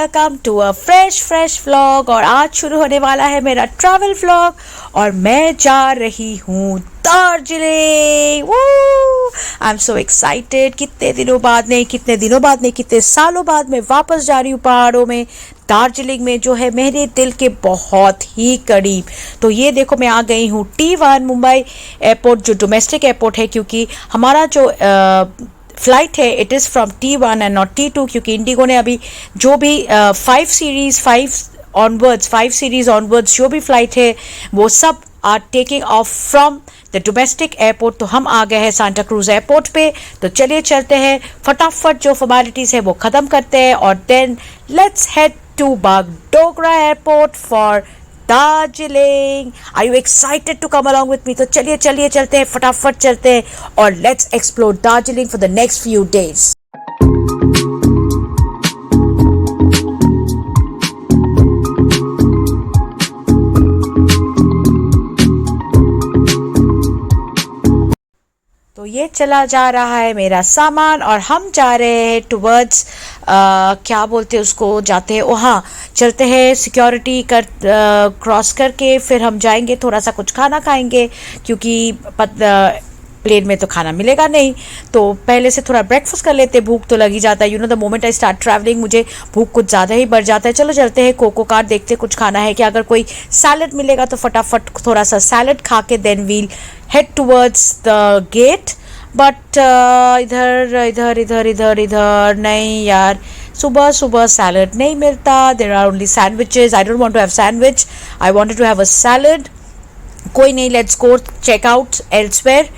Welcome to a fresh vlog. और आज शुरू होने वाला है मेरा ट्रैवल व्लॉग और मैं जा रही हूँ Darjeeling. I am so excited. कितने कितने सालों बाद मैं वापस जा रही हूँ पहाड़ों में, दार्जिलिंग में, जो है मेरे दिल के बहुत ही करीब। तो ये देखो मैं आ गई हूँ T1 मुंबई एयरपोर्ट, जो डोमेस्टिक एयरपोर्ट है, क्योंकि हमारा जो फ्लाइट है it is from T1 and not T2, क्योंकि इंडिगो ने अभी जो भी 5 सीरीज ऑनवर्ड्स जो भी फ्लाइट है वो सब are taking off from the domestic airport. तो हम आ गए हैं सांता क्रूज एयरपोर्ट पे। तो चलिए चलते हैं, फटाफट जो फॉर्मेलिटीज़ है वो ख़त्म करते हैं और then let's head to Bagdogra airport for Darjeeling. Are you excited to come along with me? तो चलिए चलते हैं, फटाफट चलते हैं और let's explore Darjeeling for the next few days. तो ये चला जा रहा है मेरा सामान और हम जा रहे हैं टुवर्ड्स क्या बोलते हैं उसको, जाते हैं वहाँ चलते हैं सिक्योरिटी क्रॉस करके, फिर हम जाएंगे थोड़ा सा कुछ खाना खाएंगे, क्योंकि प्लेन में तो खाना मिलेगा नहीं। तो पहले से थोड़ा ब्रेकफास्ट कर लेते, भूख तो लग ही जाता है। You know the moment I start travelling मुझे भूख कुछ ज़्यादा ही बढ़ जाता है। चलो चलते हैं कोको कार्ट, देखते कुछ खाना है क्या। अगर कोई सैलड मिलेगा तो फटाफट थोड़ा सा सैलड खा के then we'll head towards the gate. But इधर नहीं यार, सुबह सैलड नहीं मिलता। There are only sandwiches. I don't want to have sandwich, I wanted to have a salad. कोई नहीं, let's go check out elsewhere.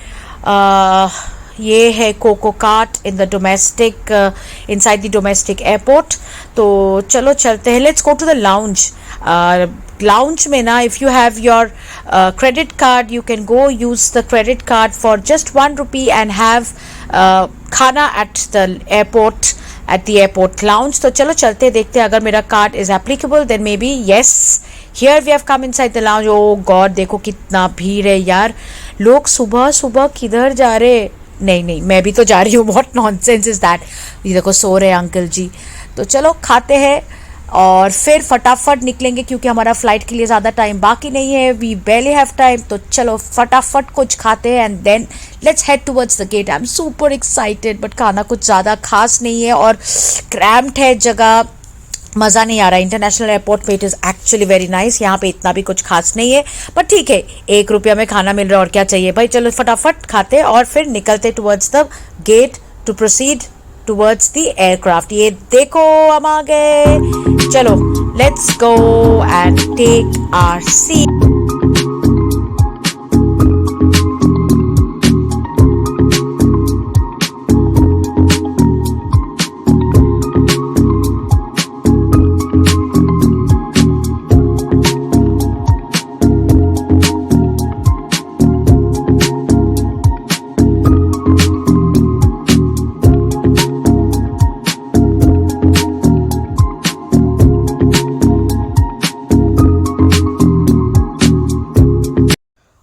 ये है Coco Cart in the domestic, inside the domestic airport. तो चलो चलते हैं, let's go to the lounge. Lounge में ना, if you have your credit card you can go use the credit card for just ₹1 and have khana at the airport, at the airport lounge. तो चलो चलते देखते हैं, अगर मेरा card is applicable then maybe yes. Here we have come inside the lounge. Oh God, देखो कितना भीड़ है यार। लोग सुबह किधर जा रहे? नहीं, मैं भी तो जा रही हूँ। What nonsense is that. ये देखो सो रहे अंकल जी। तो चलो खाते हैं और फिर फटाफट निकलेंगे, क्योंकि हमारा फ्लाइट के लिए ज़्यादा टाइम बाकी नहीं है। We barely have time. तो चलो फटाफट कुछ खाते हैं and then let's head towards the gate. I am super excited, but खाना कुछ ज़्यादा खास नहीं है और क्रैम्प्ड है जगह, मज़ा नहीं आ रहा। इंटरनेशनल एयरपोर्ट पे it is actually very nice, यहाँ पे इतना भी कुछ खास नहीं है, पर ठीक है, ₹1 में खाना मिल रहा है और क्या चाहिए भाई। चलो फटाफट खाते और फिर निकलते towards the gate to proceed towards the aircraft. ये देखो हम आ गए। चलो let's go and take our seat.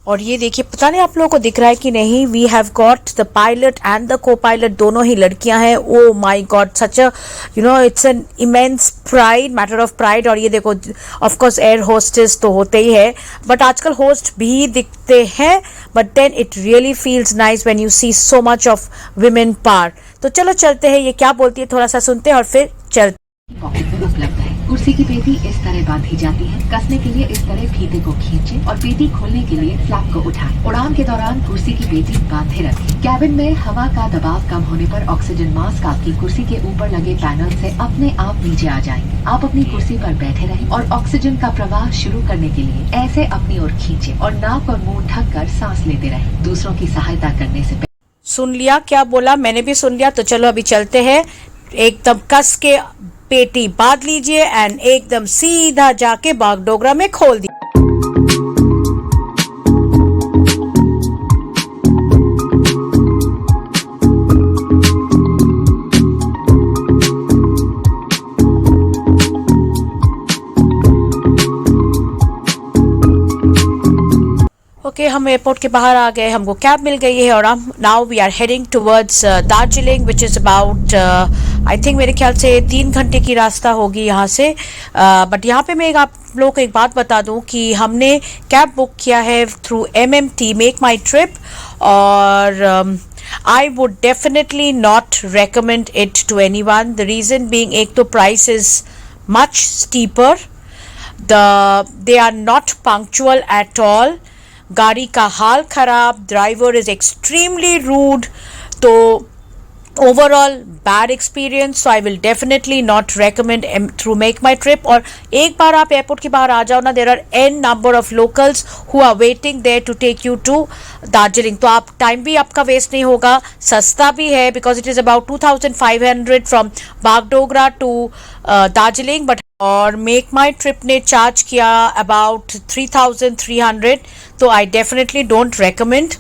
और ये देखिए, पता नहीं आप लोगों को दिख रहा है कि नहीं, we have got the pilot and the copilot, दोनों ही लड़कियां हैं। Oh my god, such a it's an immense pride, matter of pride. और ये देखो, ऑफ कोर्स एयर होस्टेस तो होते ही है, बट आजकल होस्ट भी दिखते हैं, but then it really feels nice when you see so much of women power. तो चलो चलते हैं, ये क्या बोलती है थोड़ा सा सुनते हैं और फिर चलते। उपलब्ध है। कुर्सी की पेटी इस तरह बांधी जाती है। कसने के लिए इस तरह फीते को खींचे और पेटी खोलने के लिए फ्लैप को उठाएं। उड़ान के दौरान कुर्सी की पेटी बांधे रखें। कैबिन में हवा का दबाव कम होने पर ऑक्सीजन मास्क आपकी कुर्सी के ऊपर लगे पैनल से अपने आप नीचे आ जाएंगे। आप अपनी कुर्सी पर बैठे रहें और ऑक्सीजन का प्रवाह शुरू करने के लिए ऐसे अपनी ओर खींचे और नाक और मुंह ढककर सांस लेते रहें। दूसरों की सहायता करने से सुन लिया क्या बोला? मैंने भी सुन लिया। तो चलो अभी चलते हैं, एकदम कस के पेटी बांध लीजिए एंड एकदम सीधा जाके बागडोगरा में खोल दी। ओके, हम एयरपोर्ट के बाहर आ गए, हमको कैब मिल गई है और हम now we are heading towards Darjeeling which is about I think मेरे ख्याल से 3 घंटे की रास्ता होगी यहाँ से। बट यहाँ पे मैं आप लोगों को एक बात बता दूँ कि हमने कैब बुक किया है थ्रू MMT मेक माई ट्रिप, और I would definitely not recommend it to anyone. The reason being, एक तो price is much steeper. They are not punctual at all. गाड़ी का हाल खराब, driver is extremely rude. तो overall bad experience, so I will definitely not recommend through Make My Trip. और एक बार आप airport के बाहर आ जाओ ना, there are n number of locals who are waiting there to take you to Darjeeling. तो आप टाइम भी आपका वेस्ट नहीं होगा, सस्ता भी है because it is about 2500 from Bagdogra to Darjeeling. But और मेक माई ट्रिप ने चार्ज किया अबाउट 3300, तो I definitely don't recommend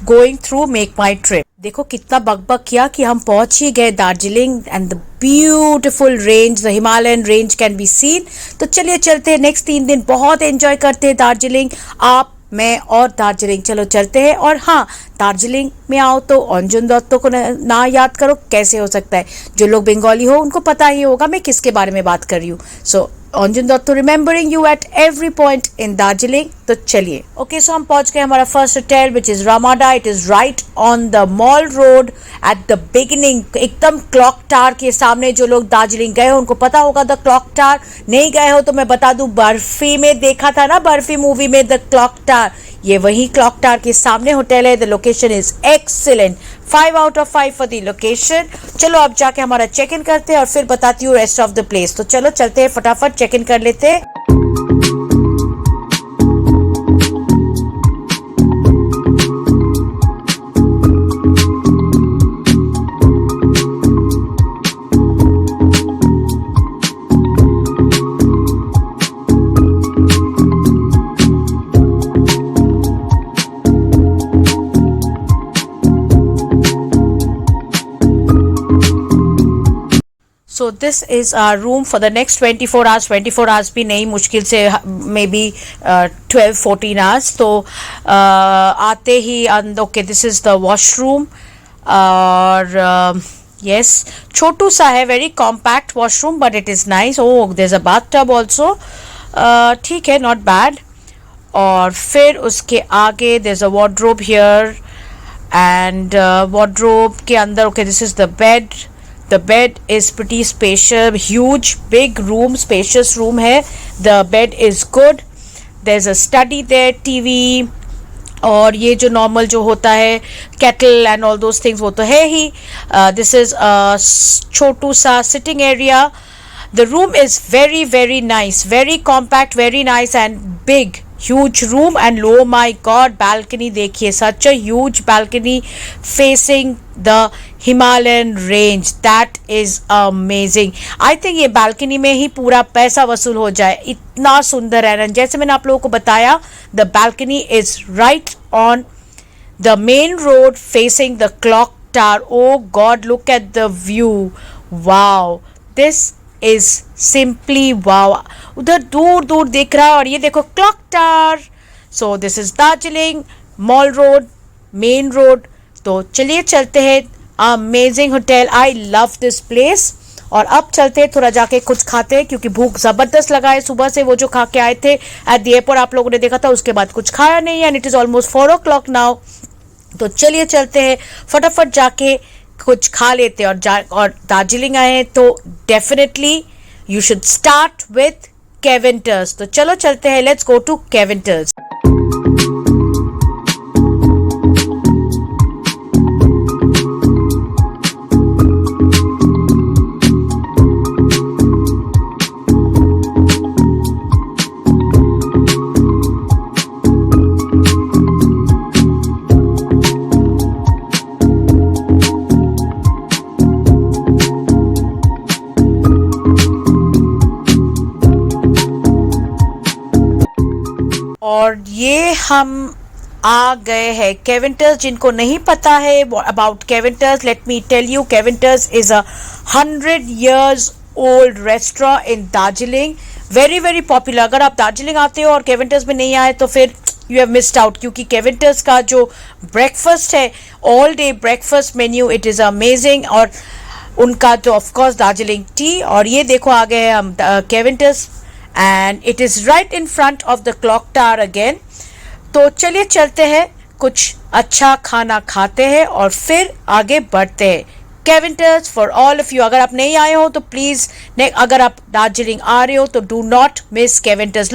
going through make my trip. देखो कितना बकबक किया कि हम पहुंच ही गए Darjeeling and the beautiful range, the Himalayan range can be seen. तो चलिए चलते हैं, नेक्स्ट 3 दिन बहुत एंजॉय करते हैं दार्जिलिंग, आप, मैं और दार्जिलिंग। चलो चलते हैं। और हाँ, दार्जिलिंग में आओ तो अंजुन दत्तो को ना याद करो, कैसे हो सकता है? जो लोग बंगाली हो उनको पता ही होगा मैं किसके बारे में बात कर रही हूँ। So Anjan Dutta remembering you at every point in Darjeeling. तो चलिए, ओके, सो हम पहुंच गए हमारा first hotel which is Ramada. It is right on the mall road at the beginning, एकदम क्लॉक टावर के सामने। जो लोग दार्जिलिंग गए हो उनको पता होगा द क्लॉक टावर, नहीं गए हो तो मैं बता दूं, बर्फी में देखा था ना, बर्फी मूवी में द क्लॉक टावर, ये वही क्लॉक टावर के सामने होटल है। The location is excellent, 5 out of 5 for the location. चलो अब जाके हमारा चेक इन करते हैं और फिर बताती हूँ रेस्ट ऑफ द प्लेस। तो चलो चलते हैं, फटाफट चेक इन कर लेते हैं। So this is our room for the next 24 hours. 24 hours भी नहीं, मुश्किल से maybe 12-14 hours। तो आते ही okay, this is the washroom. और yes, छोटू सा है, very compact washroom, but it is nice. Oh, there is a bathtub also, ठीक है, नॉट बैड। और फिर उसके आगे there is a wardrobe here, and wardrobe के अंदर okay, this is the bed. The bed is pretty spacious, huge, big room, spacious room है। The bed is good. There's a study there, TV, और ये जो normal जो होता है kettle and all those things वो तो है ही। This is a छोटू सा sitting area. The room is very very nice, very compact, very nice and big. Huge room and oh my god, balcony देखिए, such a huge balcony facing the Himalayan range. That is amazing. I think ये balcony में ही पूरा पैसा वसूल हो जाए, इतना सुंदर है। जैसे मैंने आप लोगों को बताया, the balcony is right on the main road facing the clock tower. Oh god, look at the view. Wow, this is simply wow. उधर दूर दूर दिख रहा है, और ये देखो clock tower. So this is Darjeeling mall road, main road. तो चलिए चलते हैं, amazing hotel, I love this place. और अब चलते हैं, थोड़ा जाके कुछ खाते हैं क्योंकि भूख ज़बरदस्त लगा है सुबह से। वो जो खा के आए थे एट द एयरपोर्ट आप लोगों ने देखा था, उसके बाद कुछ खाया नहीं है, and it is almost 4 o'clock now. तो चलिए चलते हैं, फटाफट जाके कुछ खा लेते हैं। और दार्जिलिंग आए तो definitely you should start with Keventers. तो चलो चलते हैं, लेट्स गो टू केवेंटर्स। और ये हम आ गए हैं केवेंटर्स। जिनको नहीं पता है about Keventers, let me tell you, Keventers is a 100 years old restaurant in Darjeeling, very very popular. अगर आप दार्जिलिंग आते हो और केवेंटर्स में नहीं आए तो फिर यू हैव मिस्ड आउट, क्योंकि केविंटर्स का जो ब्रेकफास्ट है, all day breakfast menu, it is amazing. और उनका तो ऑफ कोर्स दार्जिलिंग टी। और ये देखो आ गए हम Keventers and it is right in front of the clock tower again. तो चलिए चलते हैं, कुछ अच्छा खाना खाते हैं और फिर आगे बढ़ते हैं। केविंटर्स फॉर ऑल ऑफ यू, अगर आप नहीं आए हो तो प्लीज़, अगर आप दार्जिलिंग आ रहे हो तो डू नॉट मिस केविंटर्स।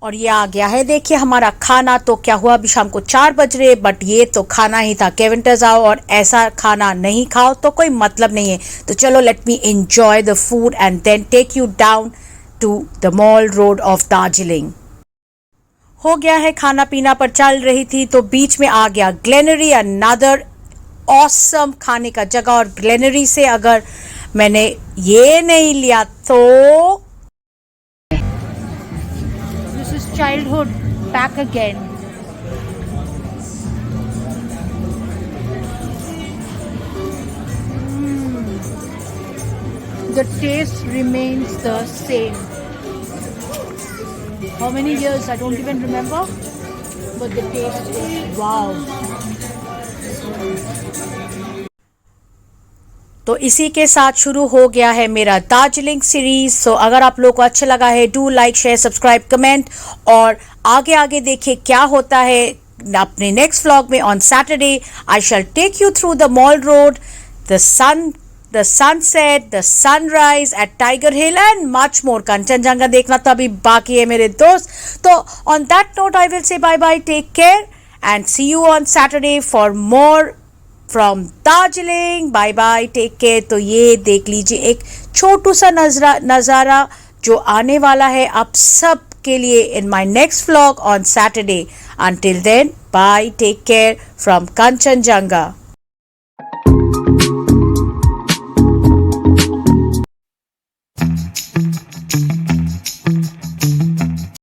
और ये आ गया है, देखिए हमारा खाना। तो क्या हुआ, अभी शाम को 4 बज रहे, बट ये तो खाना ही था। केविंटर्स आओ और ऐसा खाना नहीं खाओ तो कोई मतलब नहीं है। तो चलो, let me enjoy the food and then take you down to the mall road of Darjeeling. हो गया है खाना पीना पर चल रही थी, तो बीच में आ गया ग्लेनरी, अनदर ऑसम खाने का जगह। और ग्लेनरी से अगर मैंने ये नहीं लिया तो childhood back again. The taste remains the same. How many years? I don't even remember. But the taste is wow. तो इसी के साथ शुरू हो गया है मेरा दार्जिलिंग सीरीज। सो अगर आप लोगों को अच्छा लगा है, do like, share, subscribe, comment, और आगे आगे देखिए क्या होता है अपने नेक्स्ट व्लॉग में। On Saturday I shall take you through the mall road, the sunset, the sunrise at Tiger Hill and much more. Kanchenjunga देखना तो अभी बाकी है मेरे दोस्त। तो on that note I will say bye bye, take care and see you on Saturday for more from Darjeeling. Bye bye, take care. तो ये देख लीजिए एक छोटू सा नज़ारा जो आने वाला है आप सब के लिए in my next vlog on Saturday. Until then, bye, take care from Kanchenjunga.